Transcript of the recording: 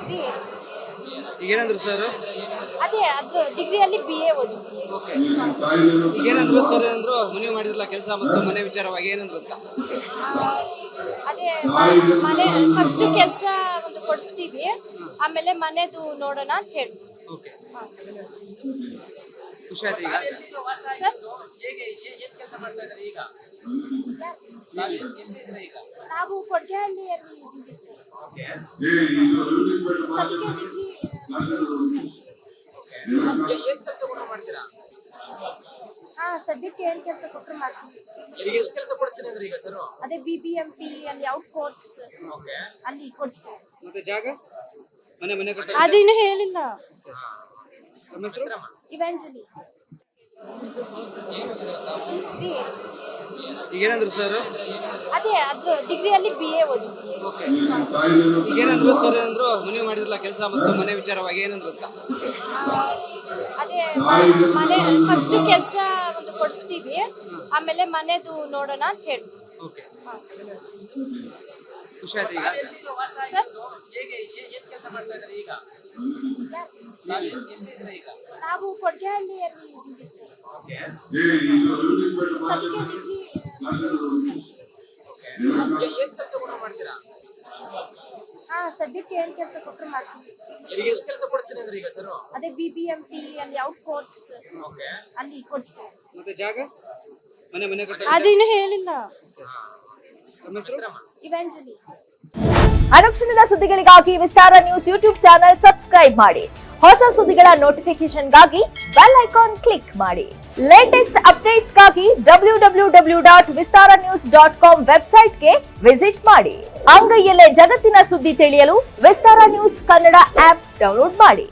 BA. ಈಗೇನಂದ್ರು sir? ಅದೇ ಅದ್ರ ಡಿಗ್ರಿಯಲ್ಲಿ BA ಓದಿದ್ದೀನಿ. ಓಕೆ. ಈಗೇನಂದ್ರು ಸರ್ ಅಂದ್ರು ಮನೆ ಮಾಡಿದ್ರಲ್ಲ ಕೆಲಸ ಮತ್ತು ಮನೆ ವಿಚಾರವಾಗಿ ಏನಂದ್ರು ಅಂತ? ಅದೇ ಮನೆ ಫಸ್ಟ್ ಕೆಲಸ ಒಂದು ಕೊಡಿಸ್ತೀವಿ, ಆಮೇಲೆ ಮನೆದು ನೋಡೋಣ ಅಂತ ಹೇಳಿದ್ರು. ಓಕೆ. ಖುಷಿ ಆಯ್ತು ಈಗ? ಸರ್ ನಾವು ಕೊಡ್ಗೆಹಳ್ಳಿಯಲ್ಲಿ ಇದ್ದೀವಿ ಸರ್. ಸದ್ಯಕ್ಕೆ ಡಿಗ್ರಿ ಸದ್ಯಕ್ಕೆ ಏನ್ ಕೆಲಸ ಕೊಟ್ಟರು ಮಾಡ್ತೀವಿ ಸರ್. ಅದೇ BBMP ಅಲ್ಲಿ ಔಟ್ ಕೋರ್ಸ್ ಅಲ್ಲಿ ಕೊಡಿಸ್ತೀವಿ. ಮತ್ತೆ ಜಾಗ ಮನೆ ಕಟ್ಟ ಅದು ಇನ್ನು ಹೇಳಿಲ್ಲ. ನಮ್ಮ ಹೆಸರು? ಇವೆಂಜಲಿ. BA. ಈಗೇನಂದ್ರು ಸರ್? ಅದೇ ಅದ್ರ ಡಿಗ್ರಿಯಲ್ಲಿ BA ಓದಿದ್ದೀನಿ. ಓಕೆ. ಈಗೇನಂದ್ರು ಸರ್ ಅಂದ್ರು ಮನೆ ಮಾಡಿದ್ರಲ್ಲ ಕೆಲಸ ಮತ್ತು ಮನೆ ವಿಚಾರವಾಗಿ ಏನಂದ್ರು ಅಂತ? ಅದೇ ಮನೆ ಫಸ್ಟ್ ಕೆಲಸ ಒಂದು ಕೊಡಿಸ್ತೀವಿ, ಆಮೇಲೆ ಮನೆದು ನೋಡೋಣ ಅಂತ ಹೇಳಿದ್ರು. ಓಕೆ. ಖುಷಿ ಆಯ್ತು ಈಗ? ಸರ್ ನಾವು ಕೊಡ್ಗೆಹಳ್ಳಿಯಲ್ಲಿ ಇದ್ದೀವಿ ಸರ್. ಸದ್ಯಕ್ಕೆ ಡಿಗ್ರಿ ಸದ್ಯಕ್ಕೆ ಏನ್ ಕೆಲಸ ಕೊಟ್ಟರು ಮಾಡ್ತೀವಿ ಸರ್. ಅದೇ BBMP ಅಲ್ಲಿ ಔಟ್ ಕೋರ್ಸ್ ಅಲ್ಲಿ ಕೊಡಿಸ್ತೀವಿ. ಮತ್ತೆ ಜಾಗ ಮನೆ ಕಟ್ಟ ಅದು ಇನ್ನು ಹೇಳಿಲ್ಲ. ನಮ್ಮ ಹೆಸರು? ಇವೆಂಜಲಿ. ಅನುಕ್ಷಣದ ಸುದ್ದಿಗಳಿಗಾಗಿ ವಿಸ್ತಾರ ನ್ಯೂಸ್ ಯೂಟ್ಯೂಬ್ ಚಾನೆಲ್ ಸಬ್ಸ್ಕ್ರೈಬ್ ಮಾಡಿ. ಹೊಸ ಸುದ್ದಿಗಳ ನೋಟಿಫಿಕೇಶನ್ಗಾಗಿ ಬೆಲ್ ಐಕಾನ್ ಕ್ಲಿಕ್ ಮಾಡಿ. ಲೇಟೆಸ್ಟ್ ಅಪ್ಡೇಟ್ಸ್ಗಾಗಿ www.vistaranews.com ವೆಬ್ಸೈಟ್ಗೆ ವಿಸಿಟ್ ಮಾಡಿ. ಅಂಗೈಯಲ್ಲೇ ಜಗತ್ತಿನ ಸುದ್ದಿ ತಿಳಿಯಲು ವಿಸ್ತಾರ ನ್ಯೂಸ್ ಕನ್ನಡ ಆಪ್ ಡೌನ್ಲೋಡ್ ಮಾಡಿ.